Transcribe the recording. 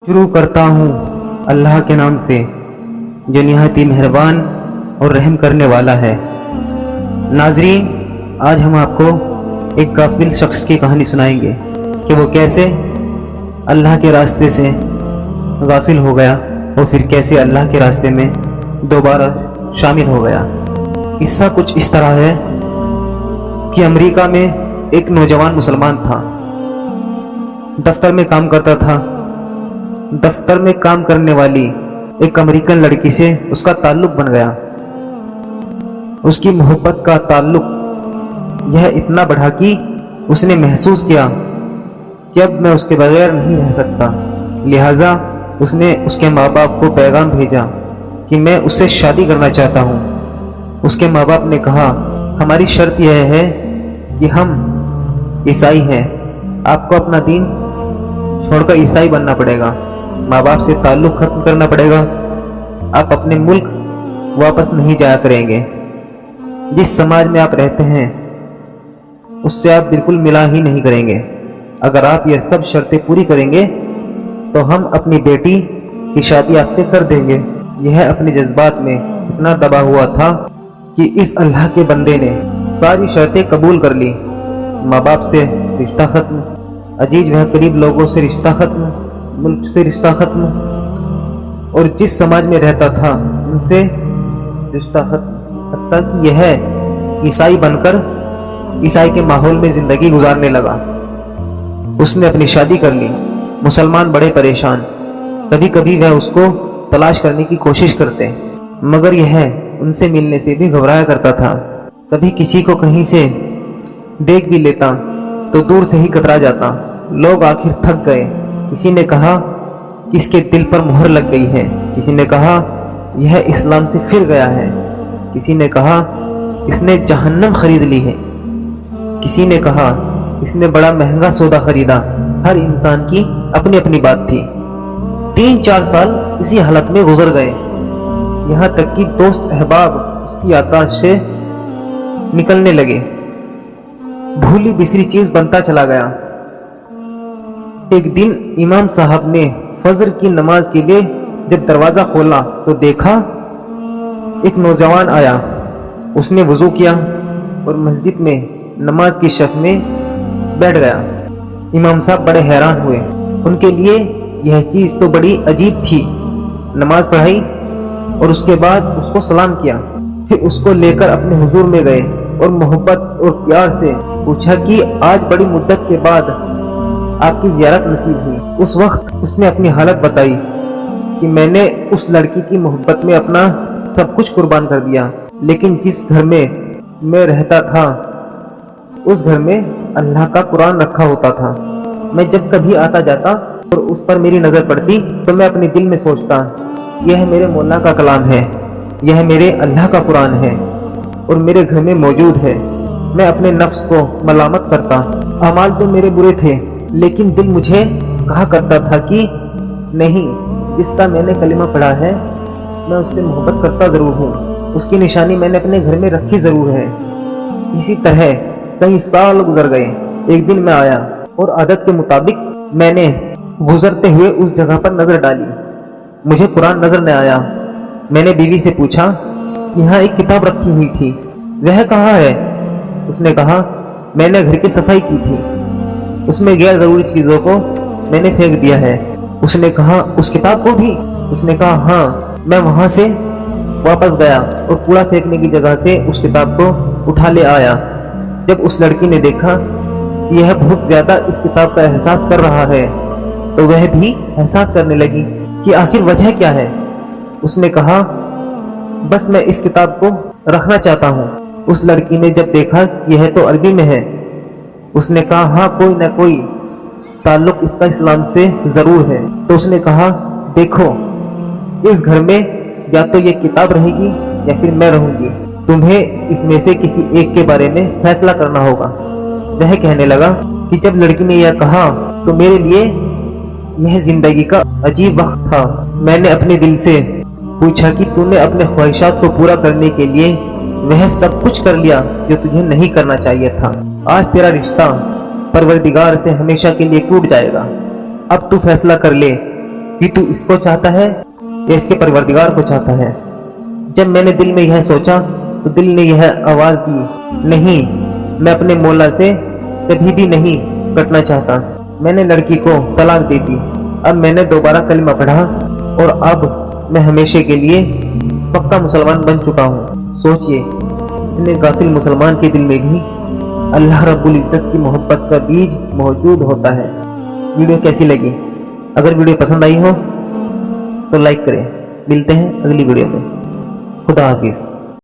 शुरू करता हूँ अल्लाह के नाम से जो निहायत ही मेहरबान और रहम करने वाला है। नाजरीन, आज हम आपको एक गाफिल शख्स की कहानी सुनाएंगे कि वो कैसे अल्लाह के रास्ते से गाफिल हो गया और फिर कैसे अल्लाह के रास्ते में दोबारा शामिल हो गया। किस्सा कुछ इस तरह है कि अमेरिका में एक नौजवान मुसलमान था। दफ्तर में काम करता था। दफ्तर में काम करने वाली एक अमेरिकन लड़की से उसका ताल्लुक बन गया। उसकी मोहब्बत का ताल्लुक यह इतना बढ़ा कि उसने महसूस किया कि अब मैं उसके बगैर नहीं रह सकता। लिहाजा उसने उसके माँ बाप को पैगाम भेजा कि मैं उससे शादी करना चाहता हूँ। उसके माँ बाप ने कहा, हमारी शर्त यह है कि हम ईसाई हैं, आपको अपना दीन छोड़कर ईसाई बनना पड़ेगा, माँ बाप से ताल्लुक़ खत्म करना पड़ेगा, आप अपने मुल्क वापस नहीं जाया करेंगे। जिस समाज में आप रहते हैं उससे आप बिल्कुल मिला ही नहीं करेंगे। अगर आप यह सब शर्तें पूरी करेंगे तो हम अपनी बेटी की शादी आपसे कर देंगे। यह अपने जज्बात में इतना दबा हुआ था कि इस अल्लाह के बंदे ने सारी शर्तें कबूल कर ली। माँ बाप से रिश्ता खत्म, अजीज वह करीब लोगों से रिश्ता खत्म, मुल्क से रिश्ता खत्म, और जिस समाज में रहता था उनसे रिश्ता खत्म। हत्ता कि यह ईसाई बनकर ईसाई के माहौल में जिंदगी गुजारने लगा। उसने अपनी शादी कर ली। मुसलमान बड़े परेशान। कभी कभी वह उसको तलाश करने की कोशिश करते, मगर यह उनसे मिलने से भी घबराया करता था। कभी किसी को कहीं से देख भी लेता तो दूर से ही कतरा जाता। लोग आखिर थक गए। किसी ने कहा कि इसके दिल पर मोहर लग गई है, किसी ने कहा यह इस्लाम से फिर गया है, किसी ने कहा इसने जहन्नम खरीद ली है, किसी ने कहा इसने बड़ा महंगा सौदा खरीदा। हर इंसान की अपनी अपनी बात थी। 3-4 साल इसी हालत में गुजर गए, यहाँ तक कि दोस्त अहबाब उसकी याददाश्त से निकलने लगे। भूली बिसरी चीज बनता चला गया। एक दिन इमाम साहब ने फजर की नमाज के लिए जब दरवाजा खोला तो देखा एक नौजवान आया। उसने वुजू किया और मस्जिद में नमाज की शफ में बैठ गया। इमाम साहब बड़े हैरान हुए। उनके लिए यह चीज तो बड़ी अजीब थी। नमाज पढ़ाई और उसके बाद उसको सलाम किया। फिर उसको लेकर अपने हुजूर में गए और मोहब्बत और प्यार से पूछा कि आज बड़ी मुद्दत के बाद आपकी ज़ियारत नसीब हुई। उस वक्त उसने अपनी हालत बताई कि मैंने उस लड़की की मोहब्बत में अपना सब कुछ कुर्बान कर दिया, लेकिन जिस घर में मैं रहता था उस घर में अल्लाह का कुरान रखा होता था। मैं जब कभी आता जाता और उस पर मेरी नज़र पड़ती तो मैं अपने दिल में सोचता, यह मेरे मौला का कलाम है, यह मेरे अल्लाह का कुरान है और मेरे घर में मौजूद है। मैं अपने नफ्स को मलामत करता। अमाल तो मेरे बुरे थे, लेकिन दिल मुझे कहा करता था कि नहीं, जिसका मैंने कलिमा पढ़ा है मैं उससे मोहब्बत करता ज़रूर हूँ, उसकी निशानी मैंने अपने घर में रखी ज़रूर है। इसी तरह कई साल गुजर गए। एक दिन मैं आया और आदत के मुताबिक मैंने गुजरते हुए उस जगह पर नज़र डाली। मुझे कुरान नज़र न आया। मैंने बीवी से पूछा, यहाँ एक किताब रखी हुई थी, वह कहाँ है? उसने कहा, मैंने घर की सफाई की थी, उसमें गैर जरूरी चीज़ों को मैंने फेंक दिया है। उसने कहा, उस किताब को भी? उसने कहा, हाँ। मैं वहाँ से वापस गया और कूड़ा फेंकने की जगह से उस किताब को उठा ले आया। जब उस लड़की ने देखा कि यह बहुत ज़्यादा इस किताब का एहसास कर रहा है तो वह भी एहसास करने लगी कि आखिर वजह क्या है। उसने कहा, बस मैं इस किताब को रखना चाहता हूँ। उस लड़की ने जब देखा यह तो अरबी में है, उसने कहा, हाँ, कोई ना कोई ताल्लुक इसका इस्लाम से ज़रूर है। तो उसने कहा, देखो, इस घर में या तो ये किताब रहेगी या फिर मैं रहूँगी, तुम्हें इसमें से किसी एक के बारे में फैसला करना होगा। वह कहने लगा कि जब लड़की ने यह कहा तो मेरे लिए यह जिंदगी का अजीब वक्त था। मैंने अपने दिल से पूछा कि तूने अपने ख्वाहिशात को पूरा करने के लिए वह सब कुछ कर लिया जो तुझे नहीं करना चाहिए था। आज तेरा रिश्ता परवरदिगार से हमेशा के लिए टूट जाएगा। अब तू फैसला कर ले कि तू इसको चाहता है या इसके परवरदिगार को चाहता है। जब मैंने दिल में यह सोचा तो दिल ने यह आवाज दी, नहीं, मैं अपने मौला से कभी भी नहीं कटना चाहता। मैंने लड़की को तलाक दे दी। अब मैंने दोबारा कलमा पढ़ा और अब मैं हमेशा के लिए पक्का मुसलमान बन चुका हूँ। सोचिए, इतने गाफिल मुसलमान के दिल में भी अल्लाह रब्बुल इज्जत की मोहब्बत का बीज मौजूद होता है। वीडियो कैसी लगी? अगर वीडियो पसंद आई हो तो लाइक करें। मिलते हैं अगली वीडियो में। खुदा हाफिज।